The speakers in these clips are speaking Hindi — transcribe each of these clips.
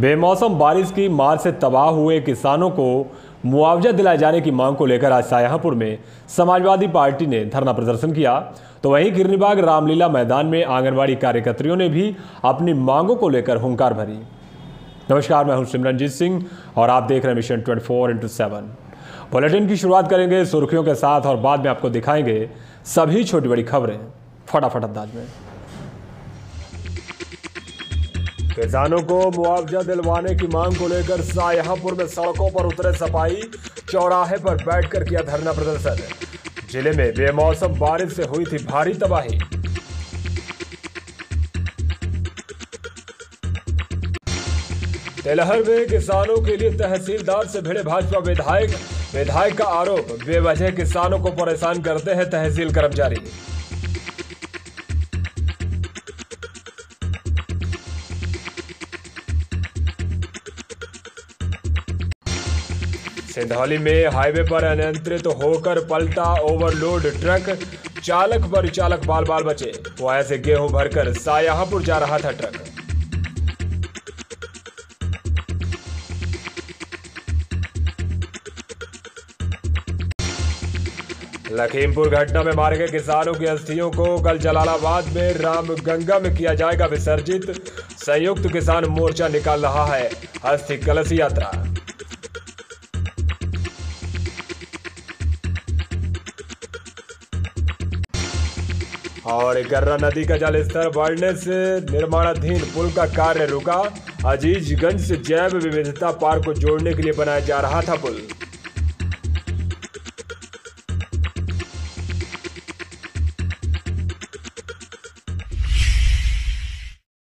बेमौसम बारिश की मार से तबाह हुए किसानों को मुआवजा दिलाए जाने की मांग को लेकर आज शाहजहांपुर में समाजवादी पार्टी ने धरना प्रदर्शन किया। तो वहीं किरनीबाग रामलीला मैदान में आंगनबाड़ी कार्यकर्तियों ने भी अपनी मांगों को लेकर हुंकार भरी। नमस्कार, मैं हूं सिमरनजीत सिंह और आप देख रहे हैं मिशन 24x7। बुलेटिन की शुरुआत करेंगे सुर्खियों के साथ और बाद में आपको दिखाएंगे सभी छोटी बड़ी खबरें फटाफट अंदाज में। किसानों को मुआवजा दिलवाने की मांग को लेकर शाहजहांपुर में सड़कों पर उतरे सपाई, चौराहे पर बैठकर किया धरना प्रदर्शन। जिले में बेमौसम बारिश से हुई थी भारी तबाही। तेलहर में किसानों के लिए तहसीलदार से भिड़े भाजपा विधायक का आरोप, बेवजह किसानों को परेशान करते हैं तहसील कर्मचारी। सिंधौली में हाईवे पर अनियंत्रित होकर पलटा ओवरलोड ट्रक, चालक परिचालक बाल बाल बचे। वहां से गेहूं भरकर शाहजहांपुर जा रहा था ट्रक। लखीमपुर घटना में मारे गए किसानों की अस्थियों को कल जलालाबाद में रामगंगा में किया जाएगा विसर्जित। संयुक्त किसान मोर्चा निकाल रहा है अस्थि कलश यात्रा। और गर्रा नदी का जलस्तर बढ़ने से निर्माणाधीन पुल का कार्य रुका। अजीजगंज से जैव विविधता पार्क को जोड़ने के लिए बनाया जा रहा था पुल।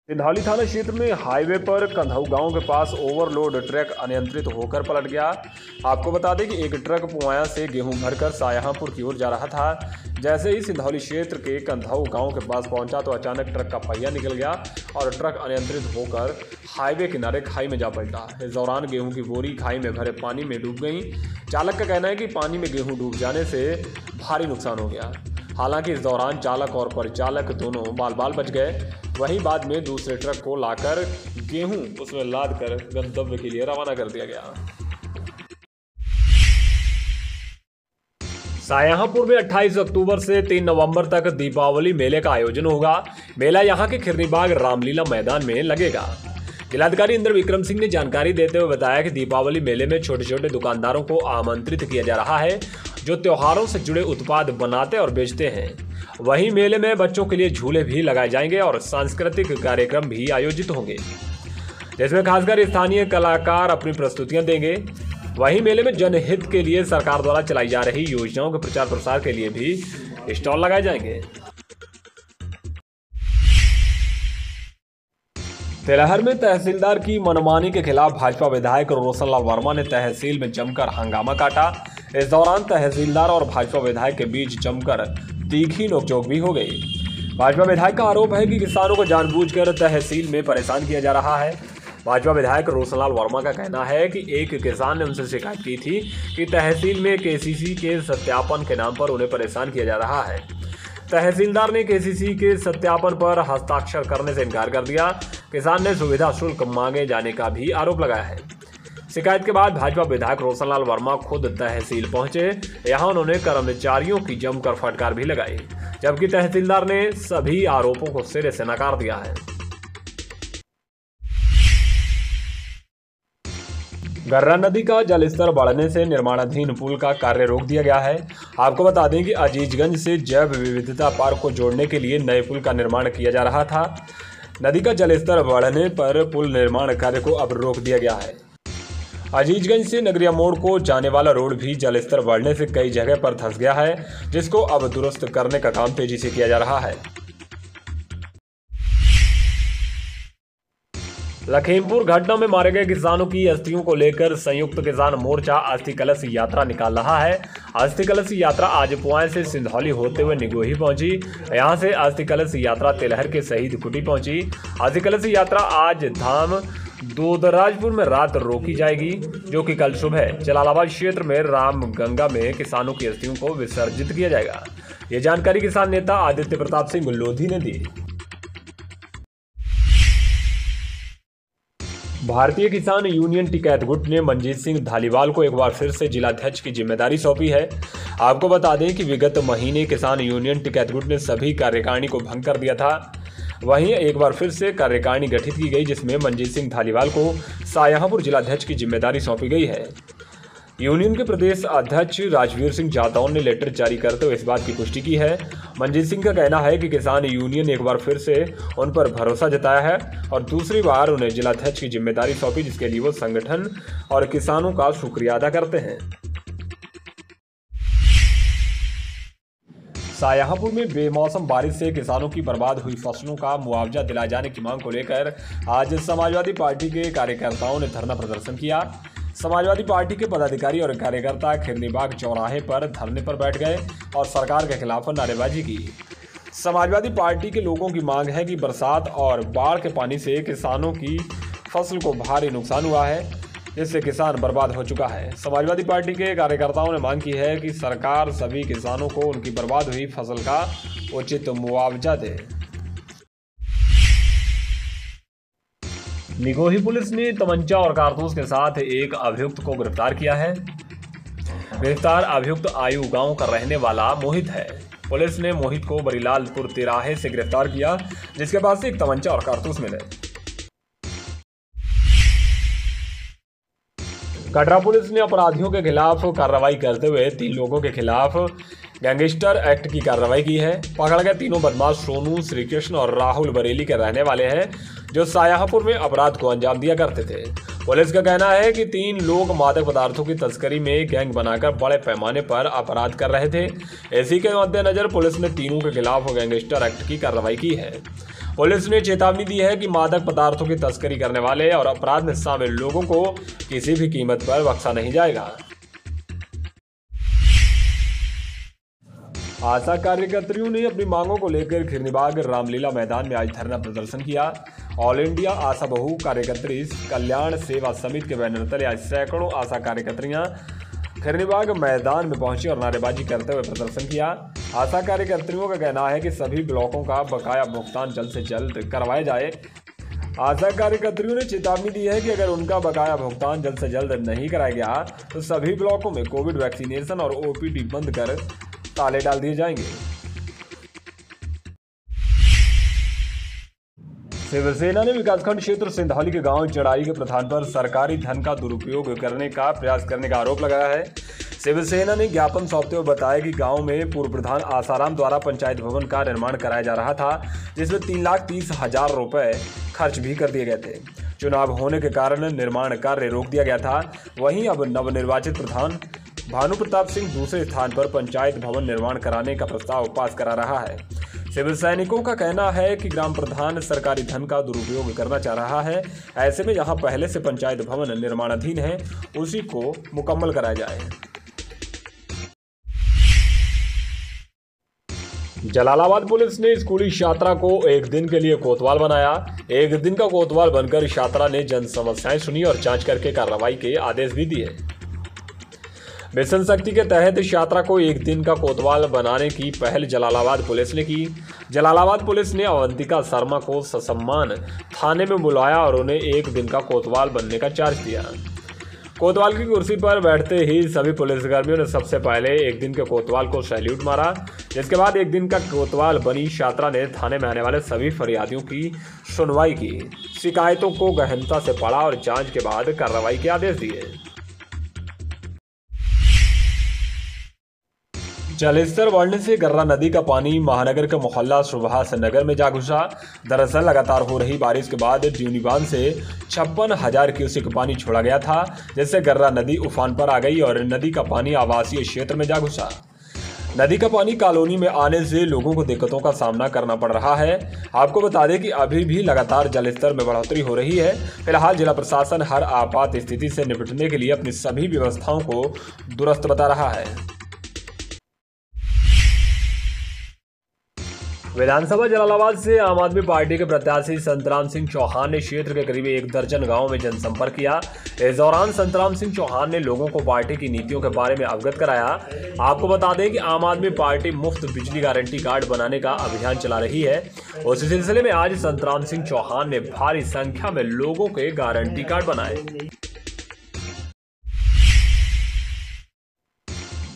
सिंधौली थाना क्षेत्र में हाईवे पर कंधऊ गांव के पास ओवरलोड ट्रक अनियंत्रित होकर पलट गया। आपको बता दें कि एक ट्रक पुआया से गेहूं भरकर शाहजहांपुर की ओर जा रहा था। जैसे ही सिंधौली क्षेत्र के कंधऊ गांव के पास पहुंचा तो अचानक ट्रक का पहिया निकल गया और ट्रक अनियंत्रित होकर हाईवे किनारे खाई में जा पलटा। इस दौरान गेहूं की बोरी खाई में भरे पानी में डूब गई। चालक का कहना है कि पानी में गेहूं डूब जाने से भारी नुकसान हो गया। हालांकि इस दौरान चालक और परिचालक दोनों बाल बाल बच गए। वहीं बाद में दूसरे ट्रक को लाकर गेहूं उसमें लाद कर गंतव्य के लिए रवाना कर दिया गया। शाहजहांपुर में 28 अक्टूबर से 3 नवंबर तक दीपावली मेले का आयोजन होगा। मेला यहां के किरनीबाग रामलीला मैदान में लगेगा। जिलाधिकारी इंद्र विक्रम सिंह ने जानकारी देते हुए बताया कि दीपावली मेले में छोटे छोटे दुकानदारों को आमंत्रित किया जा रहा है जो त्योहारों से जुड़े उत्पाद बनाते और बेचते हैं। वहीं मेले में बच्चों के लिए झूले भी लगाए जाएंगे और सांस्कृतिक कार्यक्रम भी आयोजित होंगे जिसमें खासकर स्थानीय कलाकार अपनी प्रस्तुतियां देंगे। वहीं मेले में जनहित के लिए सरकार द्वारा चलाई जा रही योजनाओं के प्रचार प्रसार के लिए भी स्टॉल लगाए जाएंगे। तेलहर में तहसीलदार की मनमानी के खिलाफ भाजपा विधायक रोशनलाल वर्मा ने तहसील में जमकर हंगामा काटा। इस दौरान तहसीलदार और भाजपा विधायक के बीच जमकर तीखी नोकझोंक भी हो गई। भाजपा विधायक का आरोप है कि किसानों को जानबूझकर तहसील में परेशान किया जा रहा है। भाजपा विधायक रोशनलाल वर्मा का कहना है कि एक किसान ने उनसे शिकायत की थी कि तहसील में केसीसी के सत्यापन के नाम पर उन्हें परेशान किया जा रहा है। तहसीलदार ने केसीसी के सत्यापन पर हस्ताक्षर करने से इनकार कर दिया। किसान ने सुविधा शुल्क मांगे जाने का भी आरोप लगाया है। शिकायत के बाद भाजपा विधायक रोशनलाल वर्मा खुद तहसील पहुंचे। यहां उन्होंने कर्मचारियों की जमकर फटकार भी लगाई, जबकि तहसीलदार ने सभी आरोपों को सिरे से नकार दिया है। गर्रा नदी का जलस्तर बढ़ने से निर्माणाधीन पुल का कार्य रोक दिया गया है। आपको बता दें कि अजीजगंज से जैव विविधता पार्क को जोड़ने के लिए नए पुल का निर्माण किया जा रहा था। नदी का जलस्तर बढ़ने पर पुल निर्माण कार्य को अब रोक दिया गया है। अजीजगंज से नगरिया मोड़ को जाने वाला रोड भी जलस्तर बढ़ने से कई जगह पर धंस गया है, जिसको अब दुरुस्त करने का काम तेजी से किया जा रहा है। लखीमपुर घटना में मारे गए किसानों की अस्थियों को लेकर संयुक्त किसान मोर्चा अस्थि कलश यात्रा निकाल रहा है। अस्थि कलश यात्रा आज पुआए से सिंधौली होते हुए निगोही पहुंची। यहां से अस्थि कलश यात्रा तेलहर के शहीद कुटी पहुंची। अस्थि कलश यात्रा आज धाम दोदराजपुर में रात रोकी जाएगी, जो कि कल सुबह जलालाबाद क्षेत्र में रामगंगा में किसानों की अस्थियों को विसर्जित किया जाएगा। ये जानकारी किसान नेता आदित्य प्रताप सिंह लोधी ने दी। भारतीय किसान यूनियन टिकैत गुट ने मंजीत सिंह धालीवाल को एक बार फिर से जिलाध्यक्ष की जिम्मेदारी सौंपी है। आपको बता दें कि विगत महीने किसान यूनियन टिकैत गुट ने सभी कार्यकारिणी को भंग कर दिया था। वहीं एक बार फिर से कार्यकारिणी गठित की गई, जिसमें मंजीत सिंह धालीवाल को शाहजहांपुर जिलाध्यक्ष की जिम्मेदारी सौंपी गई है। यूनियन के प्रदेश अध्यक्ष राजवीर सिंह जादौन ने लेटर जारी करते हुए इस बात की पुष्टि की है। मंजीत सिंह का कहना है कि किसान यूनियन ने एक बार फिर से उन पर भरोसा जताया है और दूसरी बार उन्हें जिलाध्यक्ष की जिम्मेदारी सौंपी, जिसके लिए वो संगठन और किसानों का शुक्रिया अदा करते हैं। शाहजहांपुर में बेमौसम बारिश से किसानों की बर्बाद हुई फसलों का मुआवजा दिलाए जाने की मांग को लेकर आज समाजवादी पार्टी के कार्यकर्ताओं ने धरना प्रदर्शन किया। समाजवादी पार्टी के पदाधिकारी और कार्यकर्ता खिरनीबाग चौराहे पर धरने पर बैठ गए और सरकार के खिलाफ नारेबाजी की। समाजवादी पार्टी के लोगों की मांग है कि बरसात और बाढ़ के पानी से किसानों की फसल को भारी नुकसान हुआ है, जिससे किसान बर्बाद हो चुका है। समाजवादी पार्टी के कार्यकर्ताओं ने मांग की है कि सरकार सभी किसानों को उनकी बर्बाद हुई फसल का उचित मुआवजा दे। निगोही पुलिस ने तमंचा और कारतूस के साथ एक अभियुक्त को गिरफ्तार किया है। गिरफ्तार अभियुक्त आयु गांव का रहने वाला मोहित है। पुलिस ने मोहित को बरीलालपुर तिराहे से गिरफ्तार किया, जिसके पास से एक तमंचा और कारतूस मिले। कटरा पुलिस ने अपराधियों के खिलाफ कार्रवाई करते हुए 3 लोगों के खिलाफ गैंगस्टर एक्ट की कार्रवाई की है। पकड़ गए तीनों बदमाश सोनू, श्रीकृष्ण और राहुल बरेली के रहने वाले हैं, जो शाहजहांपुर में अपराध को अंजाम दिया करते थे। पुलिस का कहना है कि 3 लोग मादक पदार्थों की तस्करी में गैंग बनाकर बड़े पैमाने पर अपराध कर रहे थे। इसी के मद्देनजर पुलिस ने तीनों के खिलाफ गैंगस्टर एक्ट की कार्रवाई की है। पुलिस ने चेतावनी दी है कि मादक पदार्थों की तस्करी करने वाले और अपराध में शामिल लोगों को किसी भी कीमत पर बख्शा नहीं जाएगा। आशा कार्यकर्तियों ने अपनी मांगों को लेकर खिरनीबाग रामलीला मैदान में आज धरना प्रदर्शन किया। ऑल इंडिया आशा बहु कार्यकर्त्री कल्याण सेवा समिति के बैनर तले आज सैकड़ों आशा कार्यकर्तियां खिरनीबाग मैदान में पहुंची और नारेबाजी करते हुए प्रदर्शन किया। आशा कार्यकर्तियों का कहना है कि सभी ब्लॉकों का बकाया भुगतान जल्द से जल्द करवाया जाए। आशा कार्यकर्तियों ने चेतावनी दी है कि अगर उनका बकाया भुगतान जल्द से जल्द नहीं कराया गया तो सभी ब्लॉकों में कोविड वैक्सीनेशन और ओपीडी बंद कर ताले डाल दिए जाएंगे। शिवसेना ने विकासखंड क्षेत्र सिंधौली के गांव चढ़ाई के प्रधान पर सरकारी धन का दुरुपयोग करने का प्रयास करने का आरोप लगाया है। शिवसेना ने ज्ञापन सौंपते हुए बताया कि गांव में पूर्व प्रधान आसाराम द्वारा पंचायत भवन का निर्माण कराया जा रहा था, जिसमें 3,30,000 रुपए खर्च भी कर दिए गए थे। चुनाव होने के कारण निर्माण कार्य रोक दिया गया था। वहीं अब नवनिर्वाचित प्रधान भानु प्रताप सिंह दूसरे स्थान पर पंचायत भवन निर्माण कराने का प्रस्ताव पास करा रहा है। शिव सैनिकों का कहना है कि ग्राम प्रधान सरकारी धन का दुरुपयोग करना चाह रहा है। ऐसे में जहां पहले से पंचायत भवन निर्माणाधीन है, उसी को मुकम्मल कराया जाए। जलालाबाद पुलिस ने स्कूली छात्रा को एक दिन के लिए कोतवाल बनाया। एक दिन का कोतवाल बनकर छात्रा ने जन समस्याएं सुनी और जांच करके कार्रवाई के आदेश भी दिए। मिशन शक्ति के तहत छात्रा को एक दिन का कोतवाल बनाने की पहल जलालाबाद पुलिस ने की। जलालाबाद पुलिस ने अवंतिका शर्मा को ससम्मान थाने में बुलाया और उन्हें एक दिन का कोतवाल बनने का चार्ज दिया। कोतवाल की कुर्सी पर बैठते ही सभी पुलिसकर्मियों ने सबसे पहले एक दिन के कोतवाल को सैल्यूट मारा। जिसके बाद एक दिन का कोतवाल बनी छात्रा ने थाने में आने वाले सभी फरियादियों की सुनवाई की, शिकायतों को गहनता से पढ़ा और जांच के बाद कार्रवाई के आदेश दिए। जलस्तर बढ़ने से गर्रा नदी का पानी महानगर के मोहल्ला सुभाष नगर में जा घुसा। दरअसल लगातार हो रही बारिश के बाद ड्यूनी बांध से 56,000 क्यूसेक पानी छोड़ा गया था, जिससे गर्रा नदी उफान पर आ गई और नदी का पानी आवासीय क्षेत्र में जा घुसा। नदी का पानी कॉलोनी में आने से लोगों को दिक्कतों का सामना करना पड़ रहा है। आपको बता दें कि अभी भी लगातार जलस्तर में बढ़ोतरी हो रही है। फिलहाल जिला प्रशासन हर आपात स्थिति से निपटने के लिए अपनी सभी व्यवस्थाओं को दुरुस्त बता रहा है। विधानसभा जलालाबाद से आम आदमी पार्टी के प्रत्याशी संतराम सिंह चौहान ने क्षेत्र के करीब 1 दर्जन गांव में जनसंपर्क किया। इस दौरान संतराम सिंह चौहान ने लोगों को पार्टी की नीतियों के बारे में अवगत कराया। आपको बता दें कि आम आदमी पार्टी मुफ्त बिजली गारंटी कार्ड बनाने का अभियान चला रही है। उसी सिलसिले में आज संतराम सिंह चौहान ने भारी संख्या में लोगों के गारंटी कार्ड बनाए।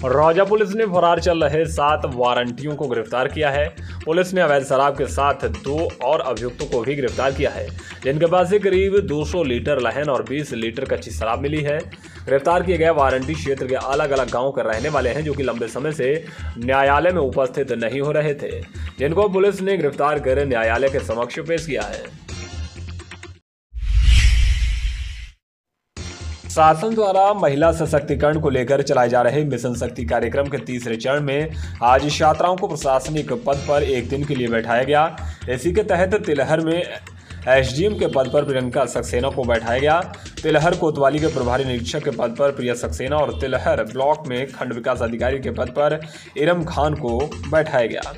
रौजा पुलिस ने फरार चल रहे 7 वारंटियों को गिरफ्तार किया है। पुलिस ने अवैध शराब के साथ 2 और अभियुक्तों को भी गिरफ्तार किया है, जिनके पास से करीब 200 लीटर लहन और 20 लीटर कच्ची शराब मिली है। गिरफ्तार किए गए वारंटी क्षेत्र के अलग अलग गांवों के रहने वाले हैं, जो कि लंबे समय से न्यायालय में उपस्थित नहीं हो रहे थे, जिनको पुलिस ने गिरफ्तार कर न्यायालय के समक्ष पेश किया है। शासन द्वारा महिला सशक्तिकरण को लेकर चलाए जा रहे मिशन शक्ति कार्यक्रम के तीसरे चरण में आज छात्राओं को प्रशासनिक पद पर 1 दिन के लिए बैठाया गया। इसी के तहत तिलहर में एसडीएम के पद पर प्रियंका सक्सेना को बैठाया गया। तिलहर कोतवाली के प्रभारी निरीक्षक के पद पर प्रिया सक्सेना और तिलहर ब्लॉक में खंड विकास अधिकारी के पद पर इरम खान को बैठाया गया।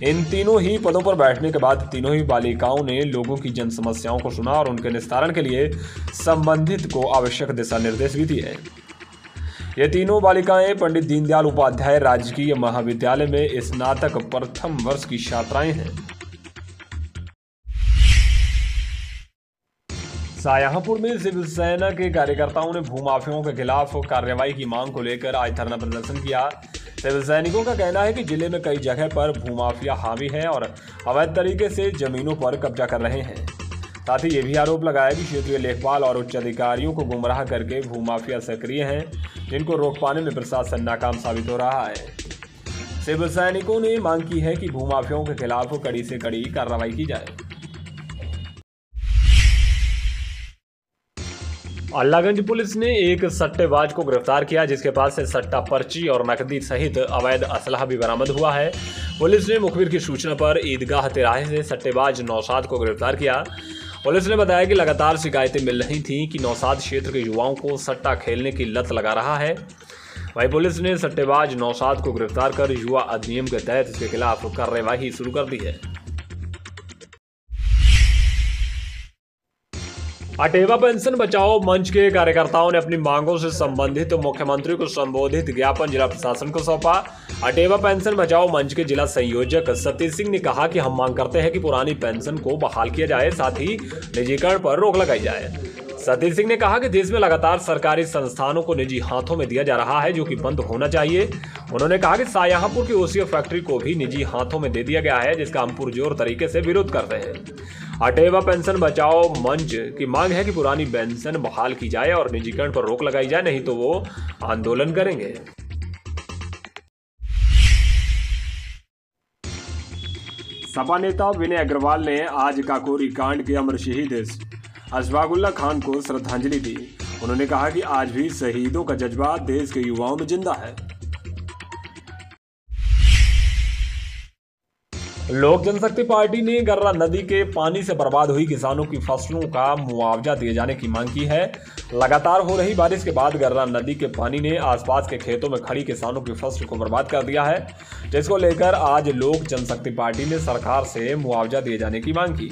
इन तीनों ही पदों पर बैठने के बाद तीनों ही बालिकाओं ने लोगों की जन समस्याओं को सुना और उनके निस्तारण के लिए संबंधित को आवश्यक दिशा निर्देश भी दिए। ये तीनों बालिकाएं पंडित दीनदयाल उपाध्याय राजकीय महाविद्यालय में स्नातक प्रथम वर्ष की छात्राएं हैं। शाहजहांपुर में शिवसेना के कार्यकर्ताओं ने भूमाफियाओं के खिलाफ कार्रवाई की मांग को लेकर आज धरना प्रदर्शन किया। शिव सैनिकों का कहना है कि जिले में कई जगह पर भूमाफिया हावी है और अवैध तरीके से जमीनों पर कब्जा कर रहे हैं। साथ ही ये भी आरोप लगाया कि क्षेत्रीय लेखपाल और उच्च अधिकारियों को गुमराह करके भूमाफिया सक्रिय हैं, जिनको रोक पाने में प्रशासन नाकाम साबित हो रहा है। शिव सैनिकों ने मांग की है कि भूमाफियाओं के खिलाफ कड़ी से कड़ी कार्रवाई की जाए। अल्लाहगंज पुलिस ने एक सट्टेबाज को गिरफ्तार किया, जिसके पास से सट्टा पर्ची और नकदी सहित अवैध असलहा भी बरामद हुआ है। पुलिस ने मुखबिर की सूचना पर ईदगाह तिराहे से सट्टेबाज नौशाद को गिरफ्तार किया। पुलिस ने बताया कि लगातार शिकायतें मिल रही थीं कि नौशाद क्षेत्र के युवाओं को सट्टा खेलने की लत लगा रहा है। वहीं पुलिस ने सट्टेबाज नौशाद को गिरफ्तार कर युवा अधिनियम के तहत इसके खिलाफ कार्रवाई शुरू कर दी है। अटेवा पेंशन बचाओ मंच के कार्यकर्ताओं ने अपनी मांगों से संबंधित मुख्यमंत्री को संबोधित ज्ञापन जिला प्रशासन को सौंपा। अटेवा पेंशन बचाओ मंच के जिला संयोजक सतीश सिंह ने कहा कि हम मांग करते हैं कि पुरानी पेंशन को बहाल किया जाए, साथ ही निजीकरण पर रोक लगाई जाए। सतीश सिंह ने कहा कि देश में लगातार सरकारी संस्थानों को निजी हाथों में दिया जा रहा है, जो कि बंद होना चाहिए। उन्होंने कहा कि शाहजहांपुर की ओसीएफ फैक्ट्री को भी निजी हाथों में दे दिया गया है, जिसका हम पुरजोर तरीके से विरोध करते हैं। अटेवा पेंशन बचाओ मंच की मांग है कि पुरानी पेंशन बहाल की जाए और निजीकरण पर रोक लगाई जाए, नहीं तो वो आंदोलन करेंगे। सपा नेता विनय अग्रवाल ने आज काकोरी कांड के अमर शहीद अशफाकुल्लाह खान को श्रद्धांजलि दी। उन्होंने कहा कि आज भी शहीदों का जज्बा देश के युवाओं में जिंदा है। लोक जनशक्ति पार्टी ने गर्रा नदी के पानी से बर्बाद हुई किसानों की फसलों का मुआवजा दिए जाने की मांग की है। लगातार हो रही बारिश के बाद गर्रा नदी के पानी ने आसपास के खेतों में खड़ी किसानों की फसल को बर्बाद कर दिया है, जिसको लेकर आज लोक जनशक्ति पार्टी ने सरकार से मुआवजा दिए जाने की मांग की।